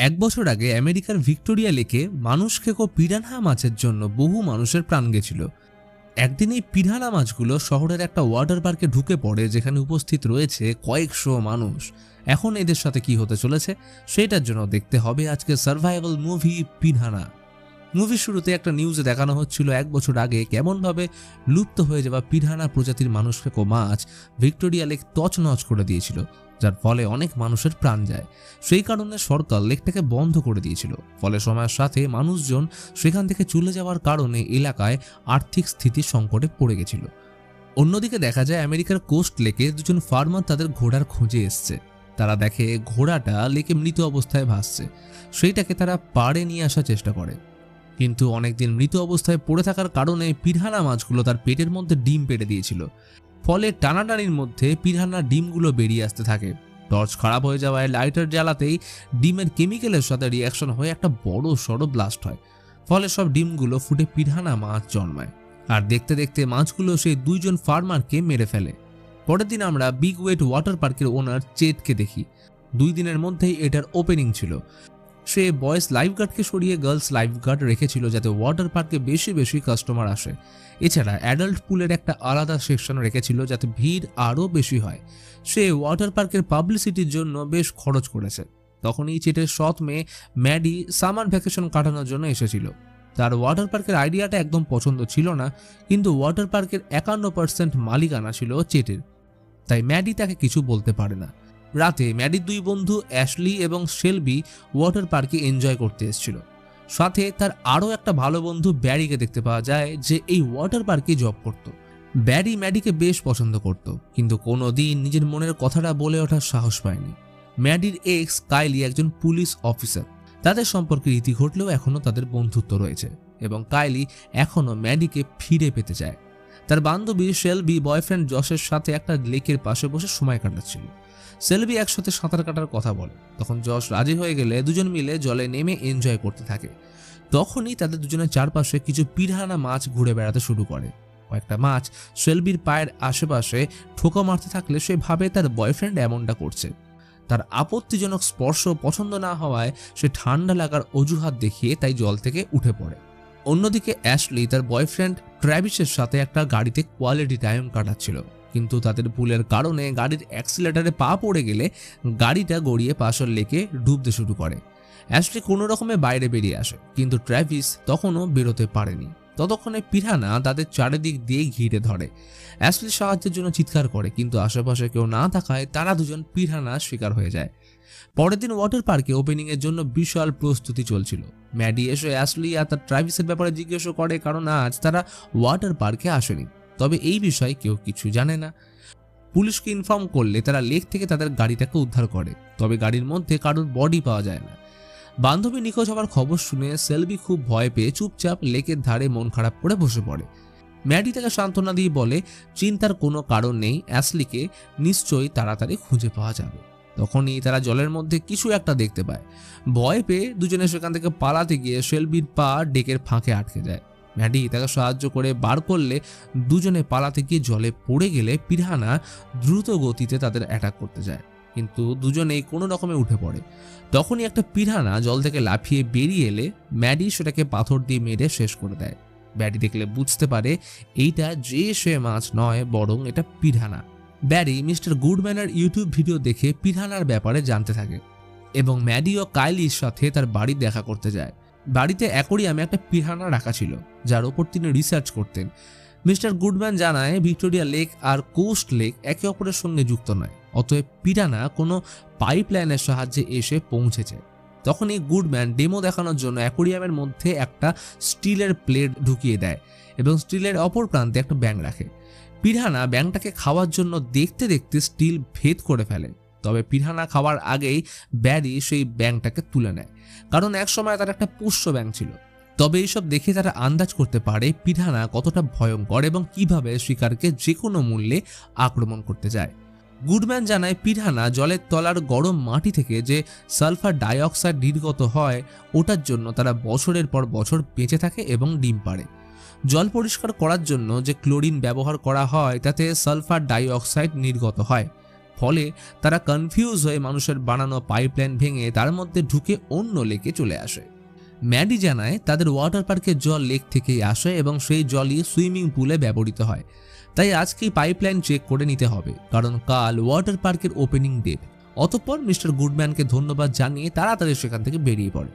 এক বছর আগে আমেরিকার ভিক্টোরিয়া লেকে মানুষ খেকো পিরানহা মাছের জন্য বহু মানুষের প্রাণ গেছিল। একদিন এই পিরানহা মাছগুলো শহরের একটা ওয়াটার পার্কে ঢুকে পড়ে, যেখানে উপস্থিত রয়েছে কয়েকশো মানুষ। এখন এদের সাথে কি হতে চলেছে সেটার জন্য দেখতে হবে আজকে সার্ভাইভাল মুভি পিরানহা। মুভির শুরুতে একটা নিউজে দেখানো হচ্ছিল এক বছর আগে কেমনভাবে লুপ্ত হয়ে যাওয়া পিরানহা প্রজাতির মানুষ খেকো মাছ ভিক্টোরিয়া লেক তছনছ করে দিয়েছিল, যার ফলে অনেক মানুষের প্রাণ যায়। সেই কারণে সরকার লেকটাকে বন্ধ করে দিয়েছিল। ফলে সময়ের সাথে মানুষজন সেখান থেকে চলে যাওয়ার কারণে এলাকায় আর্থিক স্থিতি সংকটে পড়ে গেছিল। অন্যদিকে দেখা যায় আমেরিকার কোস্ট লেকে দুজন ফার্মার তাদের ঘোড়ার খোঁজে এসছে। তারা দেখে ঘোড়াটা লেকে মৃত অবস্থায় ভাসছে। সেইটাকে তারা পাড়ে নিয়ে আসার চেষ্টা করে, কিন্তু অনেকদিন মৃত অবস্থায় পড়ে থাকার কারণে পিরানহা মাছগুলো তার পেটের মধ্যে ডিম পেড়ে দিয়েছিল। ফলে টানাটানির মধ্যে পিরানহা ডিমগুলো বেরিয়ে আসতে থাকে। টর্চ খারাপ হয়ে যাওয়ায় লাইটার জ্বালাতেই ডিমের কেমিক্যালের সাথে রিয়াকশন হয়ে একটা বড় সড়ো ব্লাস্ট হয়। ফলে সব ডিমগুলো ফুটে পিরানহা মাছ জন্মায়। আর দেখতে দেখতে মাছগুলো সেই দুইজন ফার্মারকে মেরে ফেলে। পরের দিন আমরা বিগ ওয়েট ওয়াটার পার্কের ওনার চেটকে দেখি। 2 দিনের মধ্যেই এটার ওপেনিং ছিল। সে বয়েজ লাইফগার্ডকে সরিয়ে গার্লস লাইফগার্ড রেখেছিল যাতে ওয়াটার পার্কে বেশি বেশি কাস্টমার আসে। এছাড়া অ্যাডাল্ট পুলের একটা আলাদা সেকশন রেখেছিল যাতে ভিড় আরও বেশি হয়। সে ওয়াটার পার্কের পাবলিসিটির জন্য বেশ খরচ করেছে। তখনই চেটের সৎ মেয়ে ম্যাডি সামার ভ্যাকেশন কাটানোর জন্য এসেছিল। তার ওয়াটার পার্কের আইডিয়াটা একদম পছন্দ ছিল না, কিন্তু ওয়াটার পার্কের 51% মালিকানা ছিল চেটের, তাই ম্যাডি তাকে কিছু বলতে পারে না। রাতে ম্যাডির 2 বন্ধু অ্যাশলি এবং শেলবি ওয়াটার পার্কে এনজয় করতে এসেছিল। সাথে তার আরও একটা ভালো বন্ধু ব্যারিকে দেখতে পাওয়া যায়, যে এই ওয়াটার পার্কে জব করত। ব্যারি ম্যাডিকে বেশ পছন্দ করত, কিন্তু কোনোদিন নিজের মনের কথাটা বলে ওঠার সাহস পায়নি। ম্যাডির এক্স কাইলি একজন পুলিশ অফিসার। তাদের সম্পর্কে রীতি ঘটলেও এখনও তাদের বন্ধুত্ব রয়েছে এবং কাইলি এখনও ম্যাডিকে ফিরে পেতে চায়। তার বান্ধবী শেলবি বয়ফ্রেন্ড জশের সাথে একটা লেকের পাশে বসে সময় কাটাচ্ছিল। শেলবি একসাথে সাঁতার কাটার কথা বলে। তখন জশ রাজি হয়ে গেলে দুজন মিলে জলে নেমে এনজয় করতে থাকে। তখনই তাদের দুজনের চারপাশে কিছু পিরানহা মাছ ঘুরে বেড়াতে শুরু করে। কয়েকটা মাছ শেলবির পায়ের আশেপাশে ঠোকা মারতে থাকলে সে ভাবে তার বয়ফ্রেন্ড এমনটা করছে। তার আপত্তিজনক স্পর্শ পছন্দ না হওয়ায় সে ঠান্ডা লাগার অজুহাত দেখিয়ে তাই জল থেকে উঠে পড়ে। অন্যদিকে অ্যাশলি তার বয়ফ্রেন্ড ট্র্যাভিসের সাথে একটা গাড়িতে কোয়ালিটি টাইম কাটাচ্ছিল, কিন্তু তাদের ভুলের কারণে গাড়ির অ্যাক্সিলারেটরে পা পড়ে গেলে গাড়িটা গড়িয়ে পাশের লেকে ডুবতে শুরু করে। অ্যাশলি কোনো রকমে বাইরে বেরিয়ে আসে, কিন্তু ট্র্যাভিস তখনও বেরোতে পারেনি। ততক্ষণে পিরানহা তাদের চারিদিক দিয়ে ঘিরে ধরে। অ্যাশলি সাহায্যের জন্য চিৎকার করে, কিন্তু আশেপাশে কেউ না থাকায় তারা দুজন পিরানহার শিকার হয়ে যায়। পরের দিন ওয়াটার পার্কে ওপেনিং এর জন্য বিশাল প্রস্তুতি চলছিল। ম্যাডি এসে অ্যাশলি আর তার ট্র্যাভিসের ব্যাপারে জিজ্ঞেস করে, কারণ আজ তারা ওয়াটার পার্কে আসেনি। তবে এই বিষয়ে কেউ কিছু জানে না। পুলিশকে ইনফর্ম করলে তারা লেক থেকে তাদের গাড়িটাকে উদ্ধার করে, তবে গাড়ির মধ্যে কারোর বডি পাওয়া যায় না। বান্ধবী নিখোঁজ হওয়ার খবর শুনে সেলবি খুব ভয় পেয়ে চুপচাপ লেকের ধারে মন খারাপ করে বসে পড়ে। ম্যাডি তাকে সান্ত্বনা দিয়ে বলে চিন্তার কোনো কারণ নেই, অ্যাশলিকে নিশ্চয়ই তাড়াতাড়ি খুঁজে পাওয়া যাবে। তখনই তারা জলের মধ্যে কিছু একটা দেখতে পায়। ভয় পেয়ে দুজনে সেখান থেকে পালাতে গিয়ে শেলবির পা ডেকের ফাঁকে আটকে যায়। ম্যাডি তাকে সাহায্য করে বার করলে দুজনে পালাতে গিয়ে জলে পড়ে গেলে পিরানহা দ্রুত গতিতে তাদের অ্যাটাক করতে যায়, কিন্তু দুজনেই কোনো রকমে উঠে পড়ে। তখনই একটা পিরানহা জল থেকে লাফিয়ে বেরিয়ে এলে ম্যাডি সেটাকে পাথর দিয়ে মেরে শেষ করে দেয়। ব্যারি দেখলে বুঝতে পারে এইটা যে সে মাছ নয়, বরং এটা পিরানহা। ব্যারি মিস্টার গুডম্যানের ইউটিউব ভিডিও দেখে পিরানহার ব্যাপারে জানতে থাকে এবং ম্যাডি ও কাইলির সাথে তার বাড়ি দেখা করতে যায়। বাড়িতে অ্যাকোরিয়ামে একটা পিরানহা রাখা ছিল, যার ওপর তিনি রিসার্চ করতেন। মিস্টার গুডম্যান জানায় ভিক্টোরিয়া লেক আর কোস্ট লেক একে অপরের সঙ্গে যুক্ত নয়, অতএব পিরানহা কোনো পাইপলাইনের সাহায্যে এসে পৌঁছেছে। তখনই গুডম্যান ডেমো দেখানোর জন্য অ্যাকোরিয়ামের মধ্যে একটা স্টিলের প্লেট ঢুকিয়ে দেয় এবং স্টিলের অপর প্রান্তে একটা ব্যাঙ রাখে। পিরানহা ব্যাঙটাকে খাওয়ার জন্য দেখতে দেখতে স্টিল ভেদ করে ফেলে। তবে পিরানহা খাওয়ার আগেই ব্যারি সেই ব্যাঙটাকে তুলে নেয়, কারণ একসময় তার একটা পোষ্য ব্যাঙ ছিল। তবে এইসব দেখে তারা আন্দাজ করতে পারে পিরানহা কতটা ভয়ঙ্কর এবং কিভাবে শিকারকে যে কোনো মূল্যে আক্রমণ করতে যায়। গুডম্যান জানায় পিরানহা জলের তলার গরম মাটি থেকে যে সালফার ডাইঅক্সাইড নির্গত হয় ওটার জন্য তারা বছরের পর বছর বেঁচে থাকে এবং ডিম পাড়ে। জল পরিষ্কার করার জন্য যে ক্লোরিন ব্যবহার করা হয় তাতে সালফার ডাইঅক্সাইড নির্গত হয়, ফলে তারা কনফিউজ হয়ে মানুষের বানানো পাইপলাইন ভেঙে তার মধ্যে ঢুকে অন্য লেকে চলে আসে। ম্যাডি জানায় তাদের ওয়াটার পার্কের জল লেক থেকেই আসে এবং সেই জলই সুইমিং পুলে ব্যবহৃত হয়, তাই আজকেই পাইপলাইন চেক করে নিতে হবে, কারণ কাল ওয়াটার পার্কের ওপেনিং ডেট। অতঃপর মিস্টার গুডম্যানকে ধন্যবাদ জানিয়ে তাড়াতাড়ি সেখান থেকে বেরিয়ে পড়ে।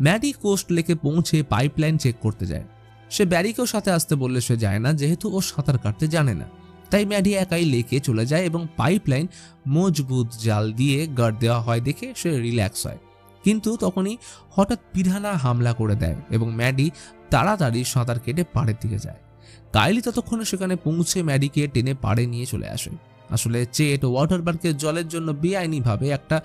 ম্যাডি কোস্ট লেকে পৌঁছে পাইপলাইন চেক করতে যায়। সে ব্যারিকেও সাথে আসতে বললে সে যায় না, যেহেতু ও সাঁতার কাটতে জানে না। তাই ম্যাডি একাই লেকে চলে যায় এবং পাইপলাইন মজবুত জাল দিয়ে গার্ড দেওয়া হয় দেখে সে রিল্যাক্স হয়। কিন্তু তখনই হঠাৎ পিরানা হামলা করে দেয় এবং ম্যাডি তাড়াতাড়ি সাঁতার কেটে পাড়ের দিকে যায়। কাইলি ততক্ষণে সেখানে পৌঁছে ম্যাডিকে টেনে পাড়ে নিয়ে চলে আসে। আসলে চেট ওয়াটার পার্কের জলের জন্য বেআইনিভাবে একটা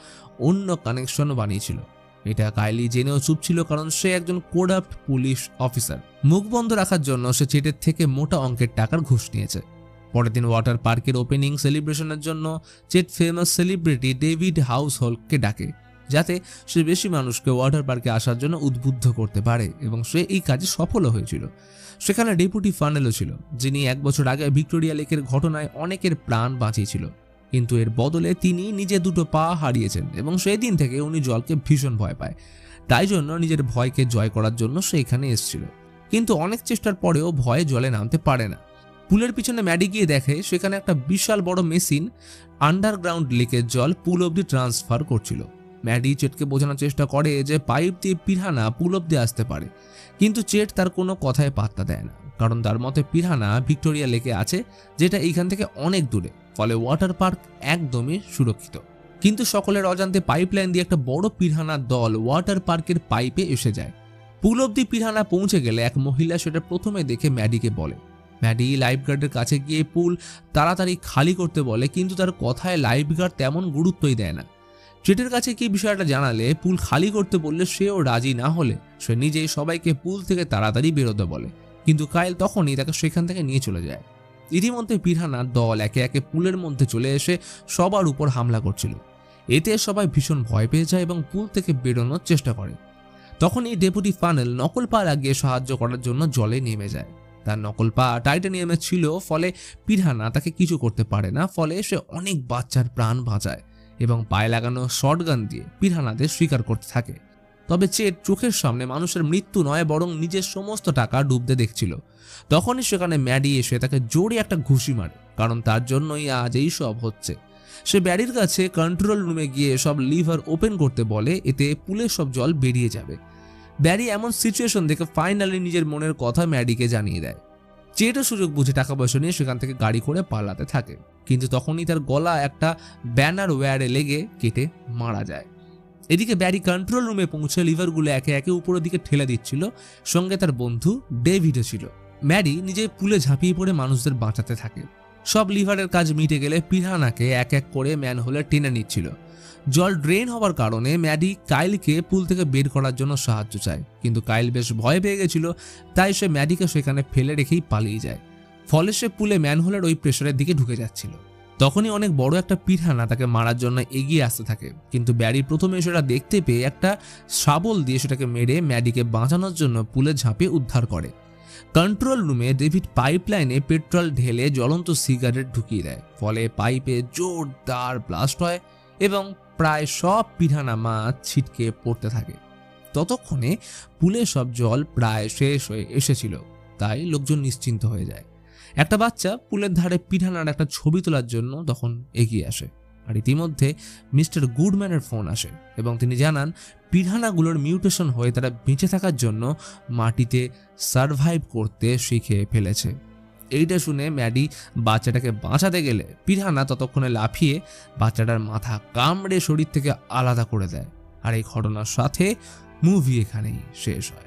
অন্য কানেকশন বানিয়েছিল। এটা কাইলি জেনেও চুপ ছিল, কারণ সে একজন করাপ্ট পুলিশ অফিসার। মুখ বন্ধ রাখার জন্য সে চেটের থেকে মোটা অঙ্কের টাকার ঘুষ নিয়েছে। পরের দিন ওয়াটার পার্কের ওপেনিং সেলিব্রেশনের জন্য চেট ফেমাস সেলিব্রিটি ডেভিড হাউসহোল্ডকে ডাকে, যাতে সে বেশি মানুষকে ওয়াটার পার্কে আসার জন্য উদ্বুদ্ধ করতে পারে, এবং সে এই কাজে সফলও হয়েছিল। সেখানে ডেপুটি ফানেলও ছিল, যিনি 1 বছর আগে ভিক্টোরিয়া লেকের ঘটনায় অনেকের প্রাণ বাঁচিয়েছিল, কিন্তু এর বদলে তিনি নিজে 2টো পা হারিয়েছেন এবং সেই দিন থেকে উনি জলকে ভীষণ ভয় পায়। তাই জন্য নিজের ভয়কে জয় করার জন্য সে এখানে এসেছিল, কিন্তু অনেক চেষ্টার পরেও ভয়ে জলে নামতে পারে না। পুলের পিছনে ম্যাডি গিয়ে দেখে সেখানে একটা বিশাল বড় মেশিন আন্ডারগ্রাউন্ড লেকের জল পুল অব্দি ট্রান্সফার করছিল। ম্যাডি চেটকে বোঝানোর চেষ্টা করে যে পাইপ দিয়ে পিরানা পুল অব্দি আসতে পারে, কিন্তু চেট তার কোনো কথায় পাত্তা দেয় না, কারণ তার মতে পিরানা ভিক্টোরিয়া লেকে আছে, যেটা এইখান থেকে অনেক দূরে, ফলে ওয়াটার পার্ক একদমই সুরক্ষিত। কিন্তু সকলের অজান্তে পাইপলাইন দিয়ে একটা বড় পিরানার দল ওয়াটার পার্কের পাইপে এসে যায়। পুল অব্দি পিরানা পৌঁছে গেলে এক মহিলা সেটা প্রথমে দেখে ম্যাডিকে বলে। ম্যাডি লাইফগার্ডের কাছে গিয়ে পুল তাড়াতাড়ি খালি করতে বলে, কিন্তু তার কথায় লাইফগার্ড তেমন গুরুত্বই দেয় না। চেটের কাছে কি বিষয়টা জানালে পুল খালি করতে বললে সেও রাজি না হলে সে নিজেই সবাইকে পুল থেকে তাড়াতাড়ি বেরোতে বলে, কিন্তু কাইল তখনই তাকে সেখান থেকে নিয়ে চলে যায়। ইতিমধ্যে পিরানার দল একে একে পুলের মধ্যে চলে এসে সবার উপর হামলা করছিল। এতে সবাই ভীষণ ভয় পেয়ে যায় এবং পুল থেকে বেরোনোর চেষ্টা করে। তখনই ডেপুটি ফানেল নকল পা লাগিয়ে সাহায্য করার জন্য জলে নেমে যায়। তার নকল পা টাইটানিয়ামের ছিল, ফলে পিরানা তাকে কিছু করতে পারে না, ফলে সে অনেক বাচ্চার প্রাণ বাঁচায় এবং পায়ে লাগানো শটগান দিয়ে পিরানাদের শিকার করতে থাকে। তবে চেট চোখের সামনে মানুষের মৃত্যু নয়, বরং নিজের সমস্ত টাকা ডুবতে দেখছিল। তখনই সেখানে ম্যাডি এসে তাকে জোরে একটা ঘুষি মারে, কারণ তার জন্যই আজ এই সব হচ্ছে। সে ব্যারির কাছে কন্ট্রোল রুমে গিয়ে সব লিভার ওপেন করতে বলে, এতে পুলের সব জল বেরিয়ে যাবে। ব্যারি এমন সিচুয়েশন দেখে ফাইনালি নিজের মনের কথা ম্যাডিকে জানিয়ে দেয়। চেটও সুযোগ বুঝে টাকা পয়সা নিয়ে সেখান থেকে গাড়ি করে পালাতে থাকে, কিন্তু তখনই তার গলা একটা ব্যানার ওয়্যারে লেগে কেটে মারা যায়। এদিকে ব্যারি কন্ট্রোল রুমে পৌঁছে লিভারগুলো একে একে উপরের দিকে ঠেলে দিচ্ছিল, সঙ্গে তার বন্ধু ডেভিডও ছিল। ম্যাডি নিজে পুলে ঝাঁপিয়ে পড়ে মানুষদের বাঁচাতে থাকে। সব লিভারের কাজ মিটে গেলে পিরানাকে এক এক করে ম্যানহোলে টেনে নিচ্ছিল। জল ড্রেন হওয়ার কারণে ম্যাডি কাইলকে পুল থেকে বের করার জন্য সাহায্য চায়, কিন্তু কাইল বেশ ভয় পেয়ে গেছিল, তাই সে ম্যাডিকে সেখানে ফেলে রেখেই পালিয়ে যায়। ফলে সে পুলে ম্যানহোলের ওই প্রেসারের দিকে ঢুকে যাচ্ছিল। তখনই অনেক বড় একটা পিরানা তাকে মারার জন্য এগিয়ে আসতে থাকে, কিন্তু ব্যারি প্রথমে সেটা দেখতে পেয়ে একটা শাবল দিয়ে সেটাকে মেরে ম্যাডিকে বাঁচানোর জন্য পুলে ঝাঁপিয়ে উদ্ধার করে। কন্ট্রোল রুমে ডেভিড পাইপলাইনে পেট্রোল ঢেলে জ্বলন্ত সিগারেট ঢুকিয়ে দেয়, ফলে পাইপে জোরদার ব্লাস্ট হয় এবং প্রায় সব পিরানা মাছ ছিটকে পড়তে থাকে। ততক্ষণে পুলের সব জল প্রায় শেষ হয়ে এসেছিল, তাই লোকজন নিশ্চিন্ত হয়ে যায়। একটা বাচ্চা পুলের ধারে পিরানার একটা ছবি তোলার জন্য তখন এগিয়ে আসে, আর ইতিমধ্যে মিস্টার গুডম্যানের ফোন আসে এবং তিনি জানান পিরানাগুলোর মিউটেশন হয়ে তারা বেঁচে থাকার জন্য মাটিতে সারভাইভ করতে শিখে ফেলেছে। এইটা শুনে ম্যাডি বাচ্চাটাকে বাঁচাতে গেলে পিরানা ততক্ষণে লাফিয়ে বাচ্চাটার মাথা কামড়ে শরীর থেকে আলাদা করে দেয়। আর এই ঘটনার সাথে মুভি এখানেই শেষ হয়।